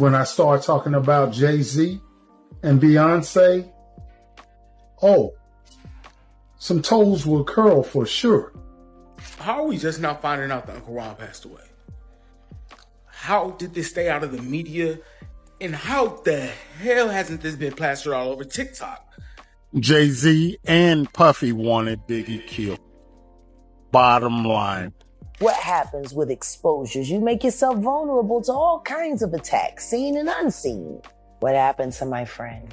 When I start talking about Jay-Z and Beyonce, oh, some toes will curl for sure. How are we just now finding out that Uncle Ron passed away? How did this stay out of the media? And how the hell hasn't this been plastered all over TikTok? Jay-Z and Puffy wanted Biggie killed. Bottom line. What happens with exposures? You make yourself vulnerable to all kinds of attacks, seen and unseen. What happened to my friend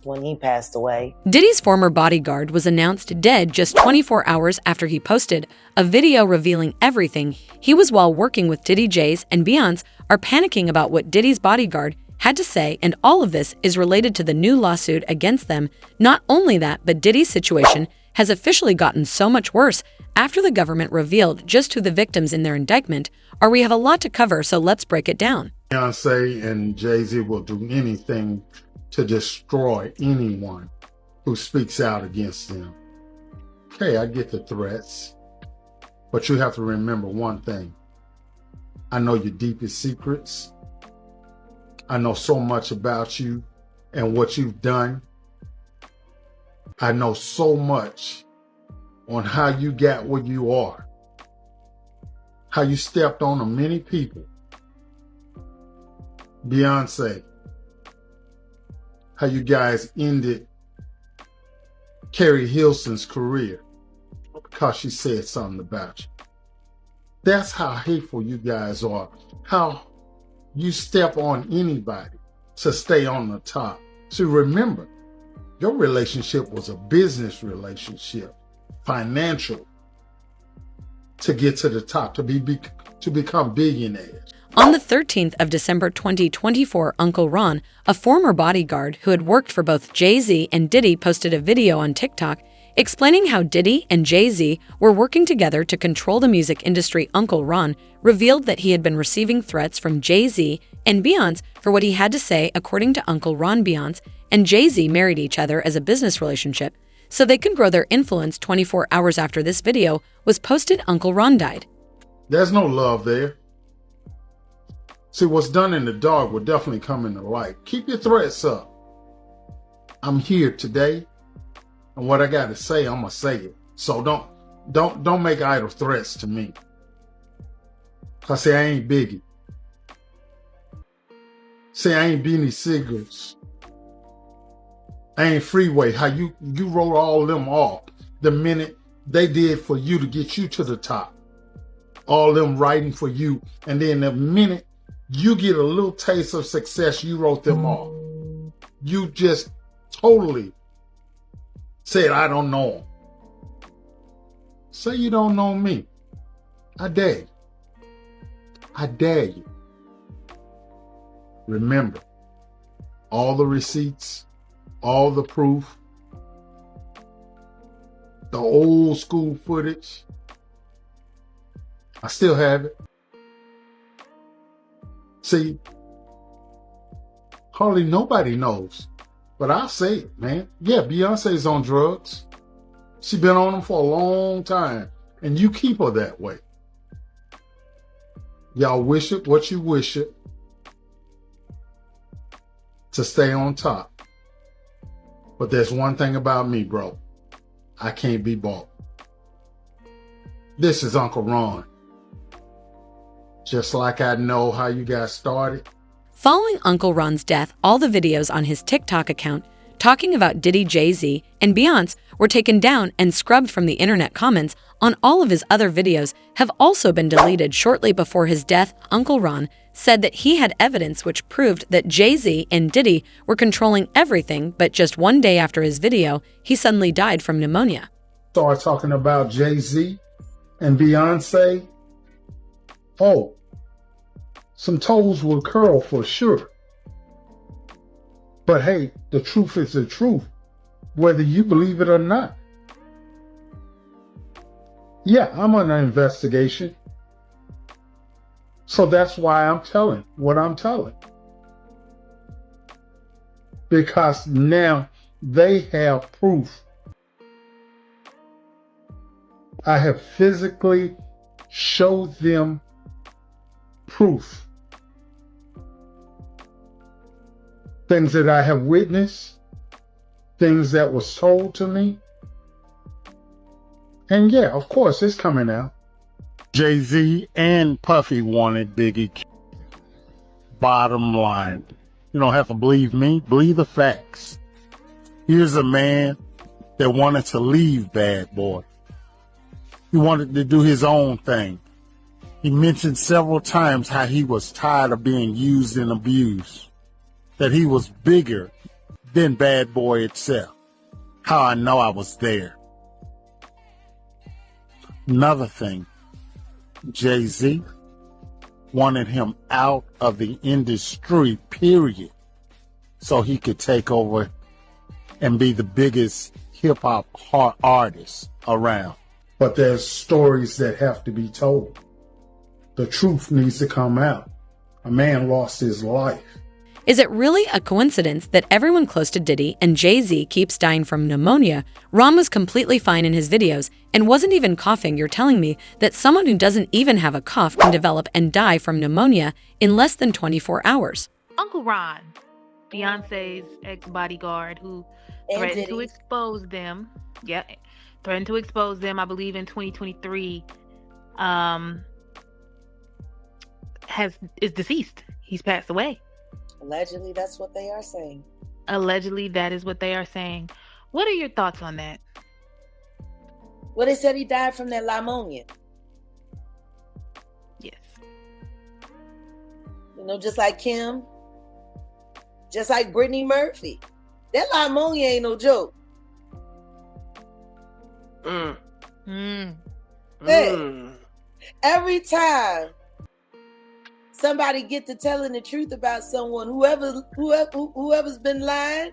when he passed away? Diddy's former bodyguard was announced dead just 24 hours after he posted a video revealing everything he was while working with Diddy. Jay's and Beyonce are panicking about what Diddy's bodyguard had to say, and all of this is related to the new lawsuit against them. Not only that, but Diddy's situation has officially gotten so much worse after the government revealed just who the victims in their indictment are. We have a lot to cover, so let's break it down. Beyonce and Jay-Z will do anything to destroy anyone who speaks out against them. Okay, I get the threats, but you have to remember one thing. I know your deepest secrets. I know so much about you and what you've done. I know so much on how you got where you are, how you stepped on many people. Beyonce, how you guys ended Carrie Hilson's career because she said something about you. That's how hateful you guys are, how you step on anybody to stay on the top. So remember, your relationship was a business relationship, financial, to get to the top, to become billionaires. On the 13th of December 2024, Uncle Ron, a former bodyguard who had worked for both Jay-Z and Diddy, posted a video on TikTok explaining how Diddy and Jay-Z were working together to control the music industry. Uncle Ron revealed that he had been receiving threats from Jay-Z and Beyonce for what he had to say. According to Uncle Ron, Beyonce and Jay-Z married each other as a business relationship so they could grow their influence. 24 hours after this video was posted, Uncle Ron died. There's no love there. See, what's done in the dark will definitely come in the light. Keep your threats up. I'm here today, and what I got to say, I'm gonna say it. So don't make idle threats to me. Cause say I ain't Biggie. Say I ain't Beanie Siegels. I ain't Freeway. How you wrote all them off the minute they did for you to get you to the top. All them writing for you, and then the minute you get a little taste of success, you wrote them off. You just totally said, I don't know him. Say you don't know me. I dare you. I dare you. Remember, all the receipts, all the proof, the old school footage, I still have it. See, hardly nobody knows, but I'll say it, man. Yeah, Beyonce's on drugs. She been on them for a long time, and you keep her that way. Y'all wish it what you wish it to stay on top. But there's one thing about me, bro. I can't be bought. This is Uncle Ron. Just like I know how you got started. Following Uncle Ron's death, all the videos on his TikTok account talking about Diddy, Jay-Z, and Beyonce were taken down and scrubbed from the internet. Comments on all of his other videos have also been deleted. Shortly before his death, Uncle Ron said that he had evidence which proved that Jay-Z and Diddy were controlling everything, but just one day after his video, he suddenly died from pneumonia. Start talking about Jay-Z and Beyonce. Oh, some toes will curl for sure. But hey, the truth is the truth, whether you believe it or not. Yeah, I'm on an investigation. So that's why I'm telling what I'm telling. Because now they have proof. I have physically showed them proof things that I have witnessed, things that was told to me. And yeah, of course, it's coming out. Jay-Z and Puffy wanted Biggie killed. Bottom line, you don't have to believe me, believe the facts. Here's a man that wanted to leave Bad Boy. He wanted to do his own thing. He mentioned several times how he was tired of being used and abused, that he was bigger than Bad Boy itself. How I know I was there. Another thing, Jay-Z wanted him out of the industry, period, so he could take over and be the biggest hip-hop artist around. But there's stories that have to be told. The truth needs to come out. A man lost his life. Is it really a coincidence that everyone close to Diddy and Jay-Z keeps dying from pneumonia? Ron was completely fine in his videos and wasn't even coughing. You're telling me that someone who doesn't even have a cough can develop and die from pneumonia in less than 24 hours. Uncle Ron, Beyonce's ex-bodyguard, who threatened to expose them. Yeah, threatened to expose them, I believe, in 2023, is deceased. He's passed away. Allegedly, that's what they are saying. Allegedly, that is what they are saying. What are your thoughts on that? Well, they said he died from that pneumonia. Yes. You know, just like Kim, just like Brittany Murphy. That pneumonia ain't no joke. Hey, every time somebody get to telling the truth about someone, whoever's been lying,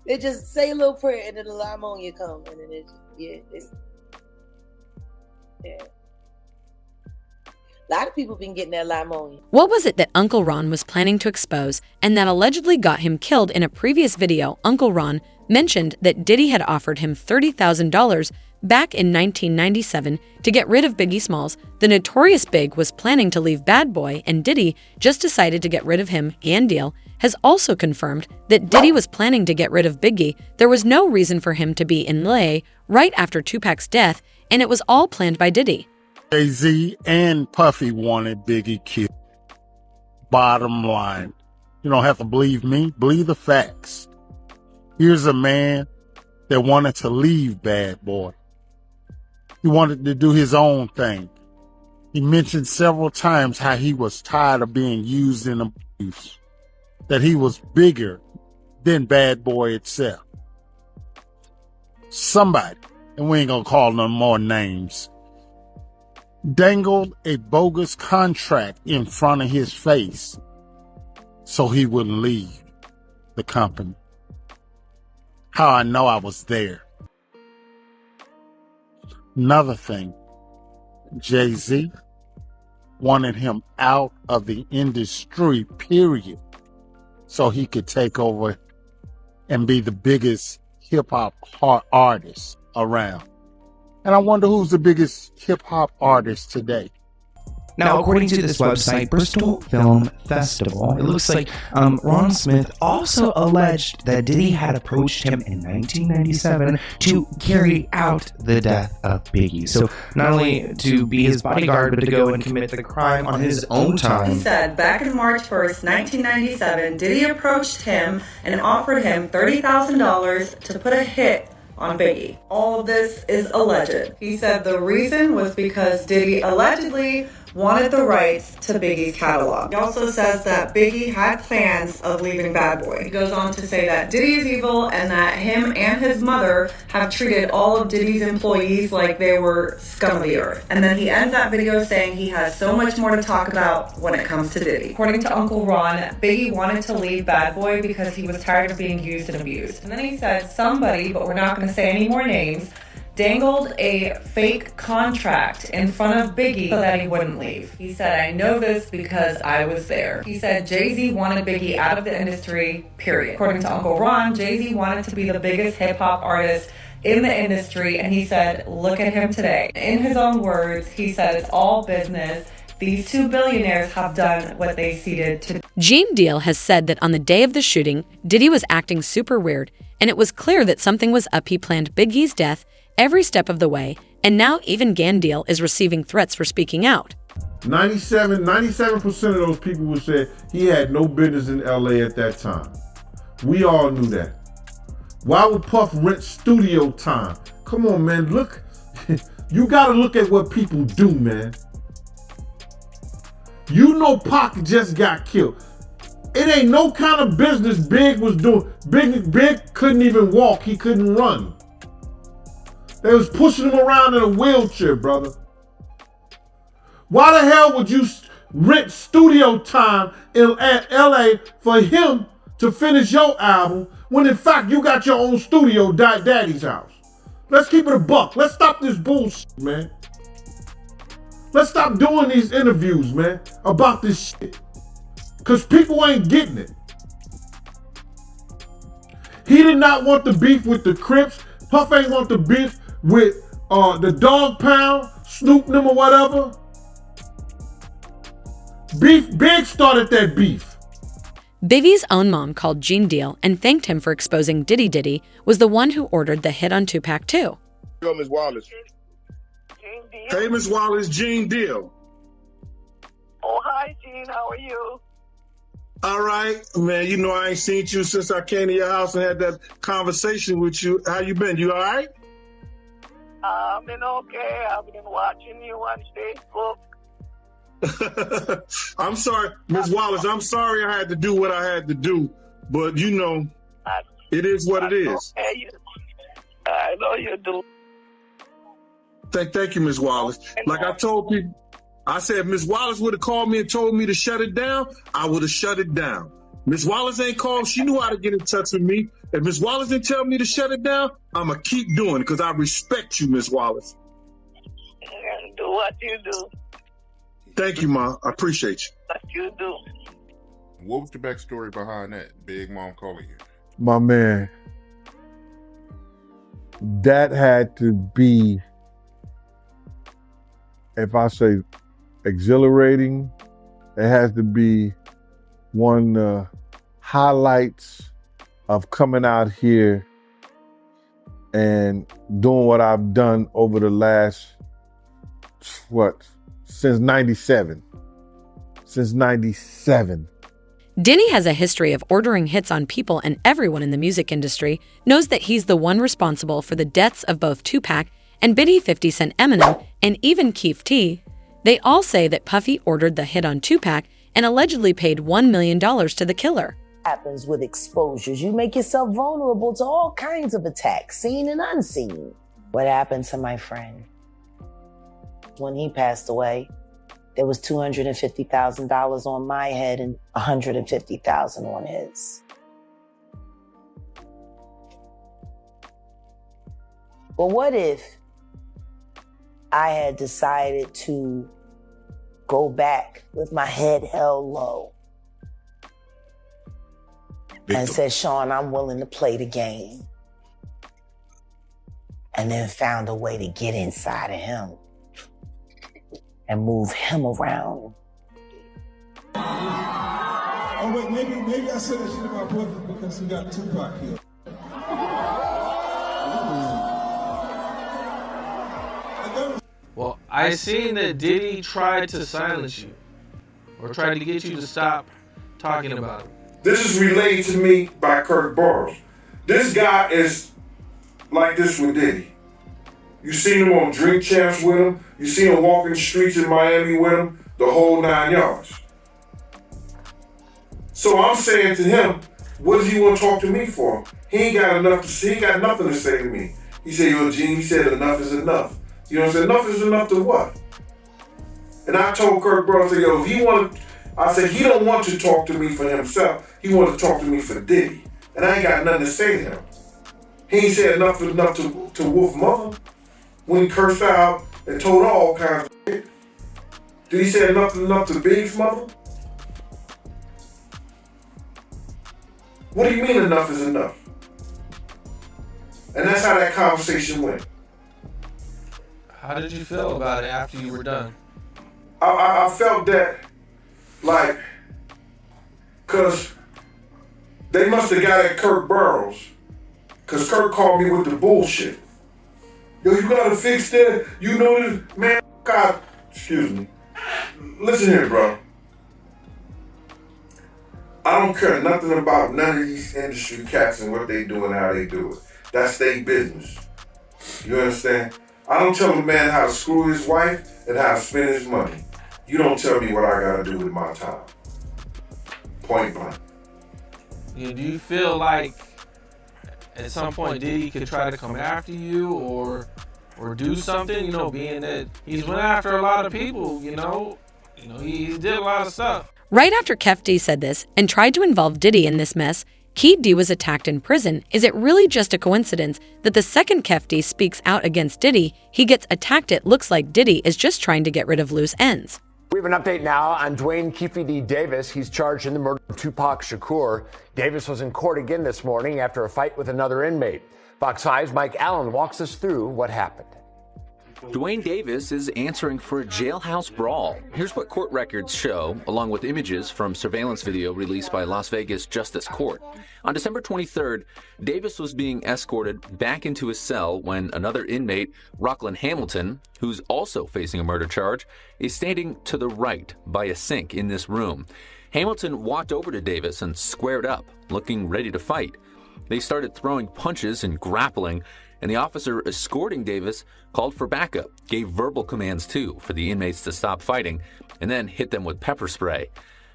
they just say a little prayer and then the pneumonia come, and then it's a lot of people been getting that pneumonia. What was it that Uncle Ron was planning to expose and that allegedly got him killed? In a previous video, Uncle Ron mentioned that Diddy had offered him $30,000 back in 1997 to get rid of Biggie Smalls. The Notorious Big was planning to leave Bad Boy, and Diddy just decided to get rid of him. And Deal has also confirmed that Diddy was planning to get rid of Biggie. There was no reason for him to be in LA right after Tupac's death, and it was all planned by Diddy. Jay-Z and Puffy wanted Biggie killed. Bottom line, you don't have to believe me, believe the facts. Here's a man that wanted to leave Bad Boy. He wanted to do his own thing. He mentioned several times how he was tired of being used and abused, that he was bigger than Bad Boy itself. Somebody, and we ain't gonna call no more names, dangled a bogus contract in front of his face so he wouldn't leave the company. How I know I was there. Another thing, Jay-Z wanted him out of the industry, period, so he could take over and be the biggest hip-hop artist around. And I wonder who's the biggest hip-hop artist today. Now, according to this website, Bristol Film Festival, it looks like Ron Smith also alleged that Diddy had approached him in 1997 to carry out the death of Biggie. So not only to be his bodyguard, but to go and commit the crime on his own time. He said back on March 1st, 1997, Diddy approached him and offered him $30,000 to put a hit on Biggie. All of this is alleged. He said the reason was because Diddy allegedly wanted the rights to Biggie's catalog. He also says that Biggie had plans of leaving Bad Boy. He goes on to say that Diddy is evil and that him and his mother have treated all of Diddy's employees like they were scum of the earth. And then he ends that video saying he has so much more to talk about when it comes to Diddy. According to Uncle Ron, Biggie wanted to leave Bad Boy because he was tired of being used and abused. And then he said somebody, but we're not going to say any more names, dangled a fake contract in front of Biggie so that he wouldn't leave. He said, I know this because I was there. He said Jay-Z wanted Biggie out of the industry, period. According to Uncle Ron, Jay-Z wanted to be the biggest hip-hop artist in the industry, and he said, look at him today. In his own words, he said it's all business. These two billionaires have done what they ceded to. Gene Deal has said that on the day of the shooting, Diddy was acting super weird, and it was clear that something was up. He planned Big E's death every step of the way, and now even Gan Deal is receiving threats for speaking out. 97% of those people would say he had no business in LA at that time. We all knew that. Why would Puff rent studio time? Come on, man, look. You gotta look at what people do, man. You know Pac just got killed. It ain't no kind of business Big was doing. Big couldn't even walk, he couldn't run. They was pushing him around in a wheelchair, brother. Why the hell would you rent studio time at LA for him to finish your album when in fact you got your own studio at Daddy's house? Let's keep it a buck. Let's stop this bullshit, man. Let's stop doing these interviews, man, about this shit. Because people ain't getting it. He did not want the beef with the Crips. Puff ain't want the beef with the Dog Pound, Snoop them or whatever. Big started that beef. Biggie's own mom called Gene Deal and thanked him for exposing Diddy. Diddy was the one who ordered the hit on Tupac too. Yo, Ms. Wallace. Hey, Ms. Wallace, Gene Deal. Oh, hi, Gene. How are you? All right, man. You know I ain't seen you since I came to your house and had that conversation with you. How you been? You all right? I've been okay. I've been watching you on Facebook. I'm sorry, Ms. Wallace. I'm sorry I had to do what I had to do, but you know, it is what it is. I know you do. Thank you, Ms. Wallace. Like I told people, I said if Ms. Wallace would have called me and told me to shut it down, I would have shut it down. Ms. Wallace ain't called. She knew how to get in touch with me. If Ms. Wallace didn't tell me to shut it down, I'm going to keep doing it because I respect you, Ms. Wallace. Do what you do. Thank you, Ma. I appreciate you. What you do. What was the backstory behind that? Big Mom calling you. My man, that had to be, if I say exhilarating, it has to be one of the highlights of coming out here and doing what I've done over the last, since 97. Since 97. Diddy has a history of ordering hits on people, and everyone in the music industry knows that he's the one responsible for the deaths of both Tupac and Biggie, 50 Cent, Eminem, and even Keef T. They all say that Puffy ordered the hit on Tupac and allegedly paid $1 million to the killer. Happens with exposures. You make yourself vulnerable to all kinds of attacks, seen and unseen. What happened to my friend? When he passed away, there was $250,000 on my head and $150,000 on his. But what if I had decided to go back with my head held low and said, Sean, I'm willing to play the game, and then found a way to get inside of him and move him around. Oh wait, maybe I said that shit about Puffy because he got Tupac killed. Well, I seen that Diddy tried to silence you or tried to get you to stop talking about him. This is relayed to me by Kirk Burrows. This guy is like this with Diddy. You seen him on Drink Champs with him. You seen him walking the streets in Miami with him, the whole 9 yards. So I'm saying to him, what does he want to talk to me for? He ain't got enough to say. He ain't got nothing to say to me. He said, yo, Gene, he said enough is enough. You know what I'm saying? Enough is enough to what? And I told Kirk Burrows, I said, yo, if he wanted, I said, he don't want to talk to me for himself. He wanted to talk to me for Diddy. And I ain't got nothing to say to him. He ain't said enough is enough to Wolf Mother when he cursed out and told her all kinds of shit. Did he say enough is enough to Big's mother? What do you mean enough is enough? And that's how that conversation went. How did you feel about it after you were done? I felt that, like, cause they must have got at Kirk Burrows, cause Kirk called me with the bullshit. Yo, you gotta fix that. You know this, man. God, excuse me. Listen here, bro. I don't care nothing about none of these industry cats and what they do and how they do it. That's their business. You understand? I don't tell a man how to screw his wife and how to spend his money. You don't tell me what I gotta do with my time. Point blank. Do you feel like at some point Diddy could try to come after you or do something, being that he's went after a lot of people, he did a lot of stuff. Right after Kef D said this and tried to involve Diddy in this mess, Key D was attacked in prison. Is it really just a coincidence that the second Kef D speaks out against Diddy, he gets attacked? It looks like Diddy is just trying to get rid of loose ends. We have an update now on Dwayne Keefe D. Davis. He's charged in the murder of Tupac Shakur. Davis was in court again this morning after a fight with another inmate. Fox 5's Mike Allen walks us through what happened. Dwayne Davis is answering for a jailhouse brawl. Here's what court records show, along with images from surveillance video released by Las Vegas Justice Court. On December 23rd, Davis was being escorted back into his cell when another inmate, Rockland Hamilton, who's also facing a murder charge, is standing to the right by a sink in this room. Hamilton walked over to Davis and squared up, looking ready to fight. They started throwing punches and grappling, and the officer escorting Davis called for backup, gave verbal commands too for the inmates to stop fighting, and then hit them with pepper spray.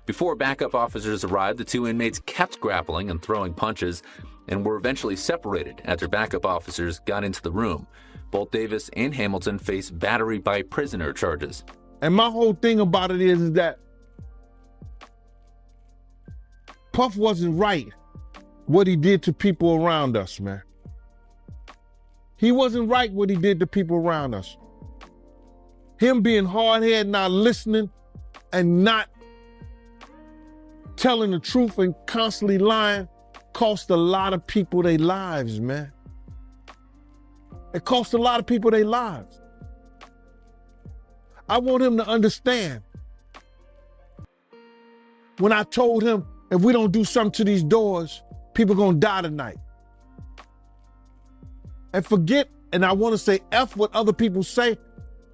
Before backup officers arrived, the two inmates kept grappling and throwing punches and were eventually separated after backup officers got into the room. Both Davis and Hamilton face battery by prisoner charges. And my whole thing about it is that Puff wasn't right what he did to people around us, man. He wasn't right what he did to people around us. Him being hard-headed, not listening, and not telling the truth and constantly lying cost a lot of people their lives, man. It cost a lot of people their lives. I want him to understand. When I told him, if we don't do something to these doors, people gonna die tonight. And forget, and I want to say F what other people say.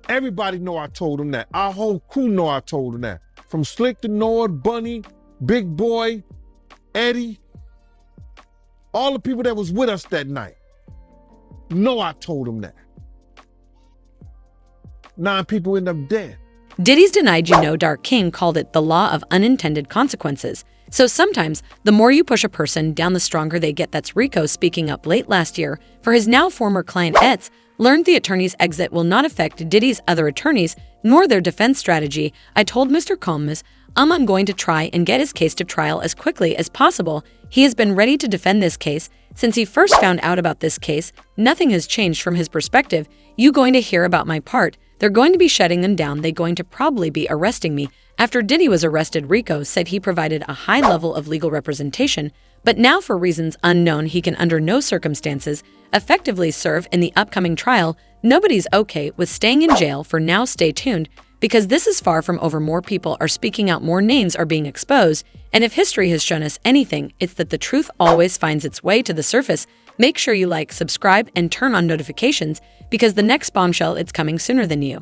Everybody know I told him that. Our whole crew know I told him that. From Slick to Nord, Bunny, Big Boy, Eddie, all the people that was with us that night. Know I told him that. 9 people end up dead. Diddy's Denied You Know Dark King called it the law of unintended consequences. So sometimes, the more you push a person down, the stronger they get. That's Rico speaking up late last year for his now former client Etz, learned the attorney's exit will not affect Diddy's other attorneys nor their defense strategy. I told Mr. Calmus, I'm going to try and get his case to trial as quickly as possible. He has been ready to defend this case since he first found out about this case. Nothing has changed from his perspective. You going to hear about my part. They're going to be shutting them down. They're going to probably be arresting me. After Diddy was arrested, Rico said he provided a high level of legal representation, but now for reasons unknown, he can under no circumstances effectively serve in the upcoming trial. Nobody's okay with staying in jail for now. Stay tuned, because this is far from over. More people are speaking out, more names are being exposed, and if history has shown us anything, it's that the truth always finds its way to the surface. Make sure you like, subscribe, and turn on notifications, because the next bombshell, it's coming sooner than you.